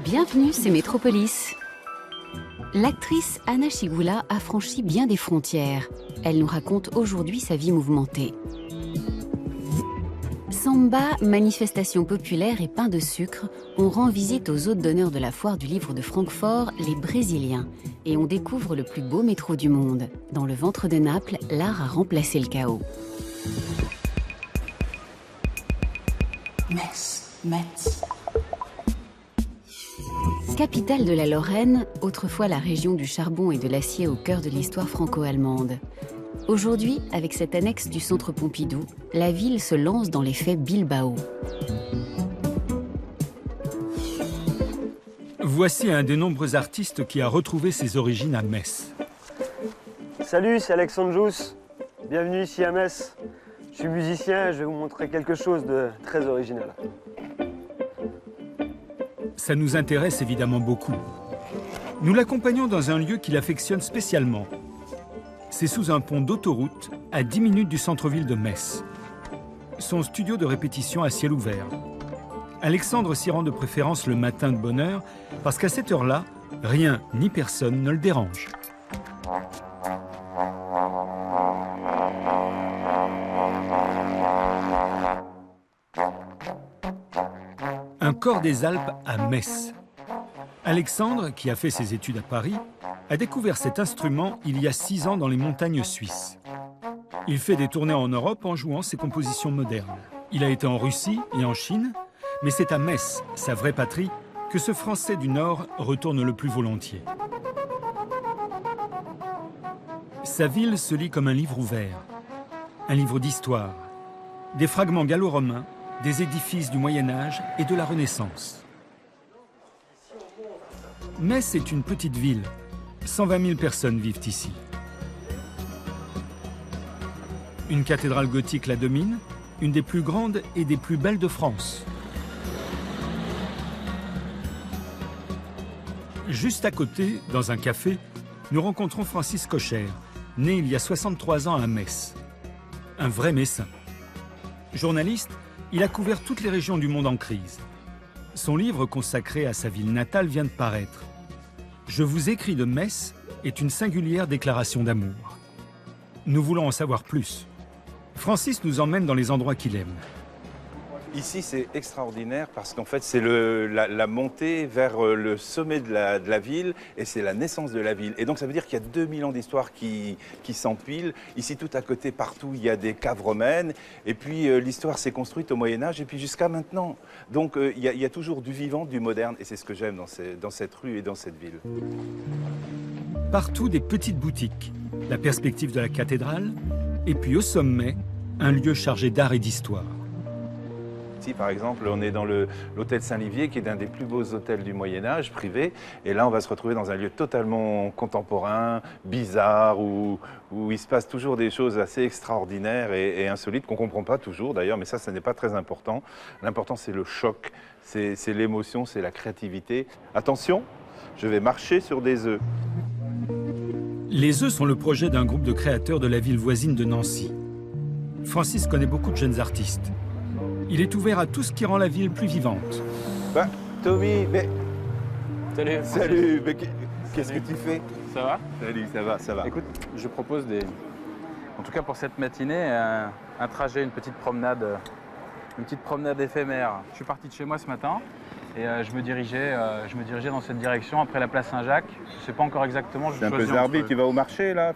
Bienvenue, c'est Métropolis. L'actrice Anna Schygoula a franchi bien des frontières. Elle nous raconte aujourd'hui sa vie mouvementée. Samba, manifestation populaire et pain de sucre, on rend visite aux hôtes d'honneur de la foire du livre de Francfort, les Brésiliens, et on découvre le plus beau métro du monde. Dans le ventre de Naples, l'art a remplacé le chaos. Metz. Capitale de la Lorraine, autrefois la région du charbon et de l'acier au cœur de l'histoire franco-allemande. Aujourd'hui, avec cette annexe du centre Pompidou, la ville se lance dans l'effet Bilbao. Voici un des nombreux artistes qui a retrouvé ses origines à Metz. Salut, c'est Alexandre Jousse. Bienvenue ici à Metz. Je suis musicien et je vais vous montrer quelque chose de très original. Ça nous intéresse évidemment beaucoup. Nous l'accompagnons dans un lieu qu'il affectionne spécialement. C'est sous un pont d'autoroute, à 10 minutes du centre-ville de Metz. Son studio de répétition à ciel ouvert. Alexandre s'y rend de préférence le matin de bonne heure, parce qu'à cette heure-là, rien ni personne ne le dérange. Un corps des Alpes à Metz. Alexandre, qui a fait ses études à Paris, a découvert cet instrument il y a 6 ans dans les montagnes suisses. Il fait des tournées en Europe en jouant ses compositions modernes. Il a été en Russie et en Chine, mais c'est à Metz, sa vraie patrie, que ce Français du Nord retourne le plus volontiers. Sa ville se lit comme un livre ouvert, un livre d'histoire, des fragments gallo-romains, des édifices du Moyen-Âge et de la Renaissance. Metz est une petite ville. 120 000 personnes vivent ici. Une cathédrale gothique la domine, une des plus grandes et des plus belles de France. Juste à côté, dans un café, nous rencontrons Francis Kocher, né il y a 63 ans à Metz. Un vrai Messin. Journaliste, il a couvert toutes les régions du monde en crise. Son livre consacré à sa ville natale vient de paraître. Je vous écris de Metz est une singulière déclaration d'amour. Nous voulons en savoir plus. Francis nous emmène dans les endroits qu'il aime. Ici, c'est extraordinaire parce qu'en fait, c'est la montée vers le sommet de la ville et c'est la naissance de la ville. Et donc, ça veut dire qu'il y a 2000 ans d'histoire qui s'empilent. Ici, tout à côté, partout, il y a des caves romaines. Et puis, l'histoire s'est construite au Moyen-Âge et puis jusqu'à maintenant. Donc, il y a toujours du vivant, du moderne. Et c'est ce que j'aime dans cette rue et dans cette ville. Partout, des petites boutiques, la perspective de la cathédrale, et puis au sommet, un lieu chargé d'art et d'histoire. Ici, par exemple, on est dans l'hôtel Saint-Livier, qui est l'un des plus beaux hôtels du Moyen-Âge, privé. Et là, on va se retrouver dans un lieu totalement contemporain, bizarre, où il se passe toujours des choses assez extraordinaires et insolites, qu'on ne comprend pas toujours d'ailleurs, mais ça n'est pas très important. L'important, c'est le choc, c'est l'émotion, c'est la créativité. Attention, je vais marcher sur des œufs. Les œufs sont le projet d'un groupe de créateurs de la ville voisine de Nancy. Francis connaît beaucoup de jeunes artistes. Il est ouvert à tout ce qui rend la ville plus vivante. Bah, Tommy, mais... Salut. Salut, mais qu'est-ce que tu fais? Ça va? Salut, ça va. Écoute, je propose en tout cas pour cette matinée, un trajet, une petite promenade éphémère. Je suis parti de chez moi ce matin et je me dirigeais dans cette direction après la place Saint-Jacques. Je ne sais pas encore exactement. C'est un peu zarbi, tu vas au marché là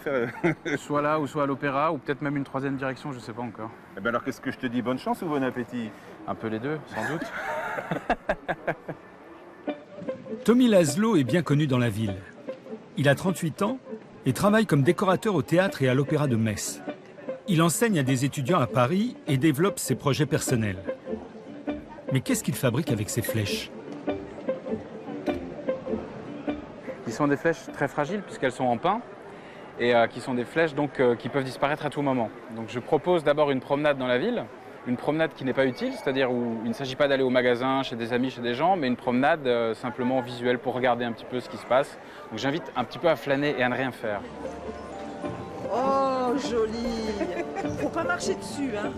Soit là ou soit à l'opéra ou peut-être même une troisième direction, je ne sais pas encore. Eh ben alors qu'est-ce que je te dis, bonne chance ou bon appétit? Un peu les deux, sans doute. Tommy Laszlo est bien connu dans la ville. Il a 38 ans et travaille comme décorateur au théâtre et à l'opéra de Metz. Il enseigne à des étudiants à Paris et développe ses projets personnels. Mais qu'est-ce qu'il fabrique avec ces flèches? Qui sont des flèches très fragiles puisqu'elles sont en pin et qui sont des flèches donc, qui peuvent disparaître à tout moment. Donc je propose d'abord une promenade dans la ville, une promenade qui n'est pas utile, c'est-à-dire où il ne s'agit pas d'aller au magasin, chez des amis, chez des gens, mais une promenade simplement visuelle pour regarder un petit peu ce qui se passe. Donc j'invite un petit peu à flâner et à ne rien faire. Oh, joli. Faut pas marcher dessus, hein.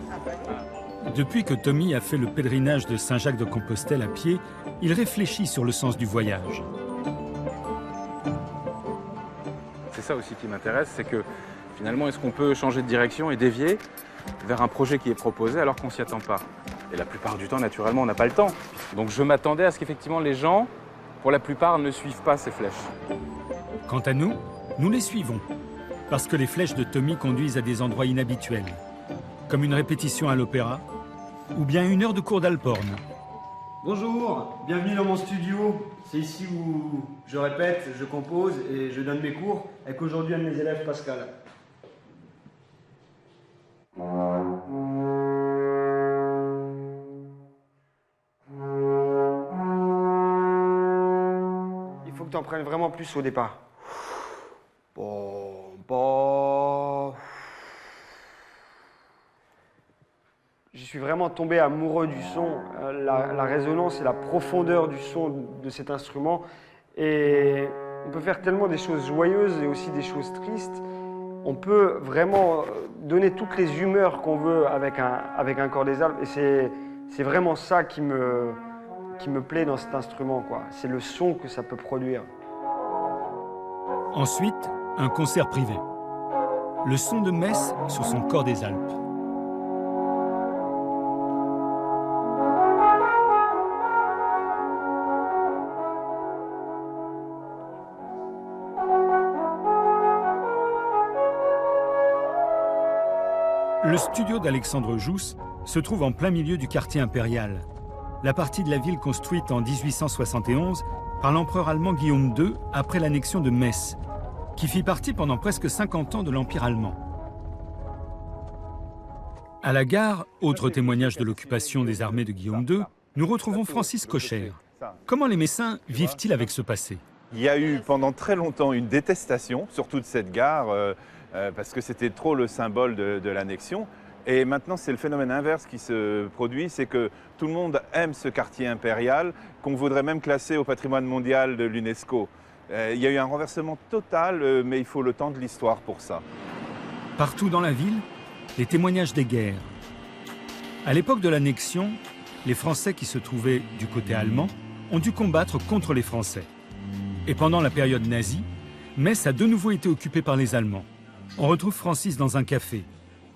Depuis que Tommy a fait le pèlerinage de Saint-Jacques-de-Compostelle à pied, il réfléchit sur le sens du voyage. C'est ça aussi qui m'intéresse, c'est que finalement, est-ce qu'on peut changer de direction et dévier vers un projet qui est proposé alors qu'on ne s'y attend pas? Et la plupart du temps, naturellement, on n'a pas le temps. Donc je m'attendais à ce qu'effectivement les gens, pour la plupart, ne suivent pas ces flèches. Quant à nous, nous les suivons, parce que les flèches de Tommy conduisent à des endroits inhabituels, comme une répétition à l'opéra, ou bien une heure de cours d'Alporn. Bonjour, bienvenue dans mon studio. C'est ici où je répète, je compose et je donne mes cours avec aujourd'hui un de mes élèves, Pascal. Il faut que tu en prennes vraiment plus au départ. Je suis vraiment tombé amoureux du son, la résonance et la profondeur du son de cet instrument. Et on peut faire tellement des choses joyeuses et aussi des choses tristes. On peut vraiment donner toutes les humeurs qu'on veut avec un corps des Alpes. Et c'est vraiment ça qui me plaît dans cet instrument, quoi. C'est le son que ça peut produire. Ensuite, un concert privé. Le son de Metz sur son corps des Alpes. Le studio d'Alexandre Jousse se trouve en plein milieu du quartier impérial, la partie de la ville construite en 1871 par l'empereur allemand Guillaume II après l'annexion de Metz, qui fit partie pendant presque 50 ans de l'Empire allemand. À la gare, autre témoignage de l'occupation des armées de Guillaume II, nous retrouvons Francis Cocher. Comment les Messins vivent-ils avec ce passé? Il y a eu pendant très longtemps une détestation, surtout de cette gare, parce que c'était trop le symbole de l'annexion. Et maintenant, c'est le phénomène inverse qui se produit, c'est que tout le monde aime ce quartier impérial, qu'on voudrait même classer au patrimoine mondial de l'UNESCO. Il y a eu un renversement total, mais il faut le temps de l'histoire pour ça. Partout dans la ville, les témoignages des guerres. À l'époque de l'annexion, les Français qui se trouvaient du côté allemand ont dû combattre contre les Français. Et pendant la période nazie, Metz a de nouveau été occupée par les Allemands. On retrouve Francis dans un café,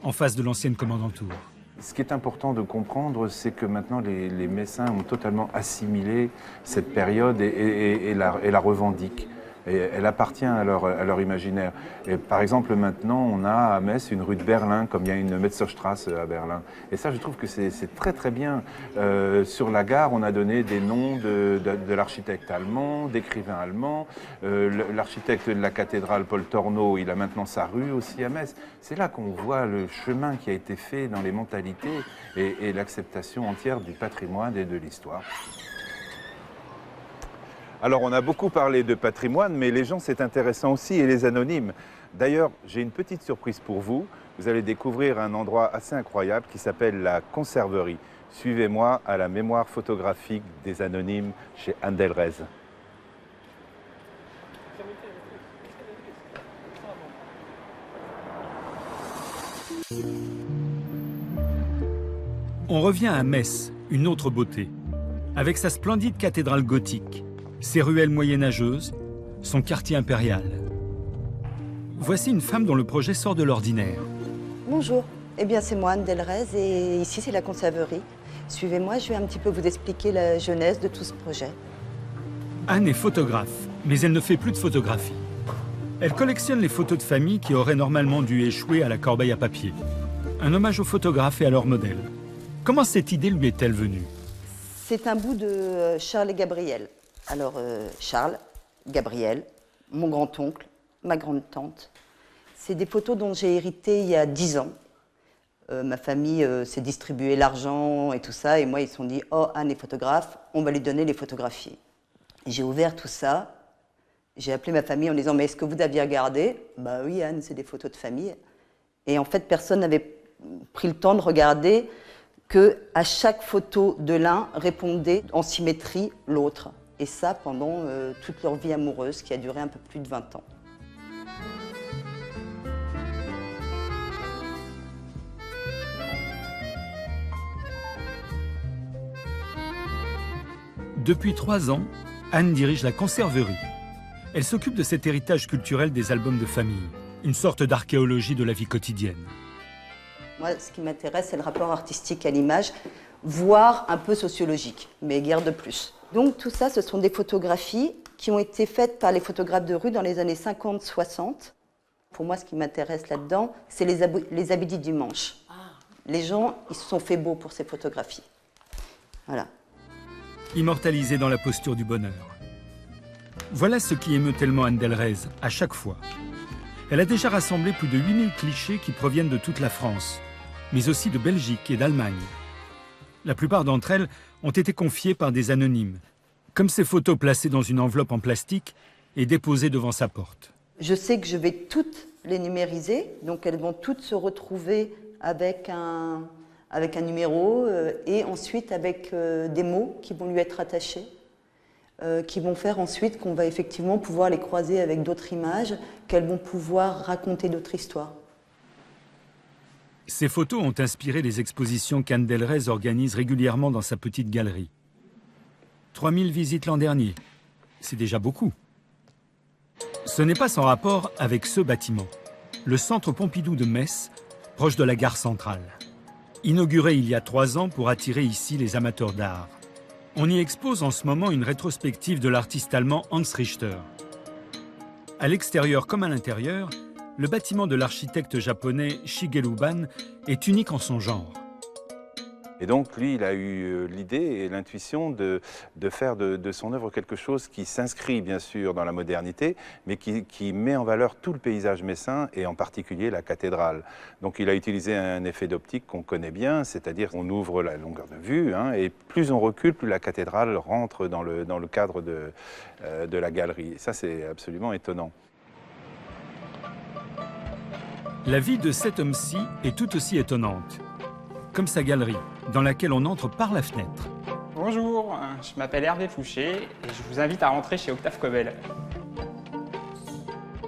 en face de l'ancienne commandanture. Ce qui est important de comprendre, c'est que maintenant les Messins ont totalement assimilé cette période et la revendiquent. Et elle appartient à leur imaginaire. Et par exemple, maintenant, on a à Metz une rue de Berlin, comme il y a une Metzerstraße à Berlin. Et ça, je trouve que c'est très très bien. Sur la gare, on a donné des noms de l'architecte allemand, d'écrivains allemands. L'architecte de la cathédrale, Paul Torneau, il a maintenant sa rue aussi à Metz. C'est là qu'on voit le chemin qui a été fait dans les mentalités et l'acceptation entière du patrimoine et de l'histoire. Alors, on a beaucoup parlé de patrimoine, mais les gens, c'est intéressant aussi, et les anonymes. D'ailleurs, j'ai une petite surprise pour vous. Vous allez découvrir un endroit assez incroyable qui s'appelle la Conserverie. Suivez-moi à la mémoire photographique des anonymes chez Anne Delrez. On revient à Metz, une autre beauté, avec sa splendide cathédrale gothique, ses ruelles moyenâgeuses, son quartier impérial. Voici une femme dont le projet sort de l'ordinaire. Bonjour, eh bien c'est moi Anne Delrez et ici c'est la Conserverie. Suivez-moi, je vais un petit peu vous expliquer la genèse de tout ce projet. Anne est photographe, mais elle ne fait plus de photographie. Elle collectionne les photos de famille qui auraient normalement dû échouer à la corbeille à papier. Un hommage aux photographes et à leurs modèles. Comment cette idée lui est-elle venue? C'est un bout de Charles et Gabriel. Alors, Charles, Gabriel, mon grand-oncle, ma grande-tante. C'est des photos dont j'ai hérité il y a 10 ans. Ma famille s'est distribué l'argent et tout ça, et moi, ils se sont dit « Oh, Anne est photographe, on va lui donner les photographies. » J'ai ouvert tout ça, j'ai appelé ma famille en disant « Mais est-ce que vous aviez regardé ?»« Bah oui, Anne, c'est des photos de famille. » Et en fait, personne n'avait pris le temps de regarder qu'à chaque photo de l'un répondait en symétrie l'autre. Et ça pendant toute leur vie amoureuse qui a duré un peu plus de 20 ans. Depuis 3 ans, Anne dirige la conserverie. Elle s'occupe de cet héritage culturel des albums de famille, une sorte d'archéologie de la vie quotidienne. Moi, ce qui m'intéresse, c'est le rapport artistique à l'image, voire un peu sociologique, mais guère de plus. Donc tout ça, ce sont des photographies qui ont été faites par les photographes de rue dans les années 50-60. Pour moi, ce qui m'intéresse là-dedans, c'est les habits du dimanche. Les gens, ils se sont fait beaux pour ces photographies. Voilà. Immortalisée dans la posture du bonheur. Voilà ce qui émeut tellement Anne Delrez, à chaque fois. Elle a déjà rassemblé plus de 8000 clichés qui proviennent de toute la France, mais aussi de Belgique et d'Allemagne. La plupart d'entre elles ont été confiées par des anonymes, comme ces photos placées dans une enveloppe en plastique et déposées devant sa porte. Je sais que je vais toutes les numériser, donc elles vont toutes se retrouver avec un numéro et ensuite avec des mots qui vont lui être attachés, qui vont faire ensuite qu'on va effectivement pouvoir les croiser avec d'autres images, qu'elles vont pouvoir raconter d'autres histoires. Ces photos ont inspiré les expositions qu'Anne Delrez organise régulièrement dans sa petite galerie. 3000 visites l'an dernier, c'est déjà beaucoup. Ce n'est pas sans rapport avec ce bâtiment, le Centre Pompidou de Metz, proche de la gare centrale. Inauguré il y a 3 ans pour attirer ici les amateurs d'art. On y expose en ce moment une rétrospective de l'artiste allemand Hans Richter. À l'extérieur comme à l'intérieur, le bâtiment de l'architecte japonais Shigeru Ban est unique en son genre. Et donc, lui, il a eu l'idée et l'intuition de faire de son œuvre quelque chose qui s'inscrit, bien sûr, dans la modernité, mais qui met en valeur tout le paysage messin, et en particulier la cathédrale. Donc, il a utilisé un effet d'optique qu'on connaît bien, c'est-à-dire qu'on ouvre la longueur de vue, et plus on recule, plus la cathédrale rentre dans le cadre de la galerie. Et ça, c'est absolument étonnant. La vie de cet homme-ci est tout aussi étonnante, comme sa galerie, dans laquelle on entre par la fenêtre. Bonjour, je m'appelle Hervé Fouché et je vous invite à rentrer chez Octave Cobel.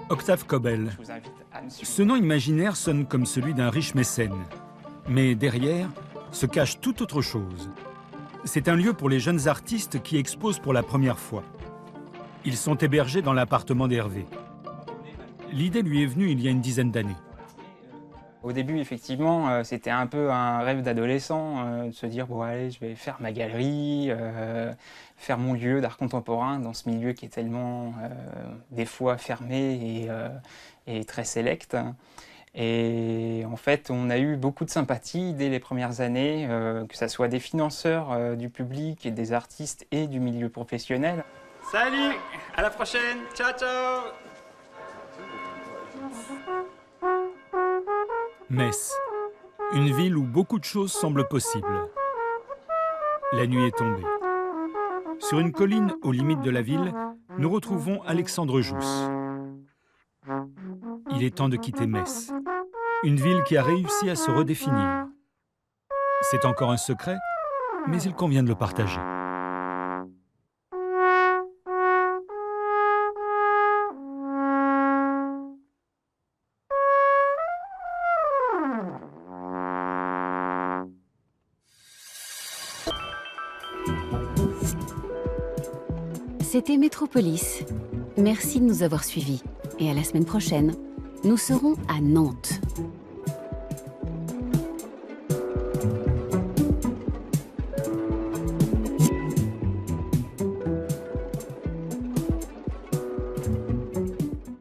Octave Cobel. Je vous invite à me suivre. Ce nom imaginaire sonne comme celui d'un riche mécène. Mais derrière se cache tout autre chose. C'est un lieu pour les jeunes artistes qui exposent pour la première fois. Ils sont hébergés dans l'appartement d'Hervé. L'idée lui est venue il y a une dizaine d'années. Au début, effectivement, c'était un peu un rêve d'adolescent, de se dire, bon allez, je vais faire ma galerie, faire mon lieu d'art contemporain dans ce milieu qui est tellement, des fois, fermé et très sélect. Et en fait, on a eu beaucoup de sympathie dès les premières années, que ce soit des financeurs du public, et des artistes et du milieu professionnel. Salut, à la prochaine, ciao ciao. Metz, une ville où beaucoup de choses semblent possibles. La nuit est tombée. Sur une colline aux limites de la ville, nous retrouvons Alexandre Jousse. Il est temps de quitter Metz, une ville qui a réussi à se redéfinir. C'est encore un secret, mais il convient de le partager. C'était Métropolis. Merci de nous avoir suivis. Et à la semaine prochaine. Nous serons à Nantes.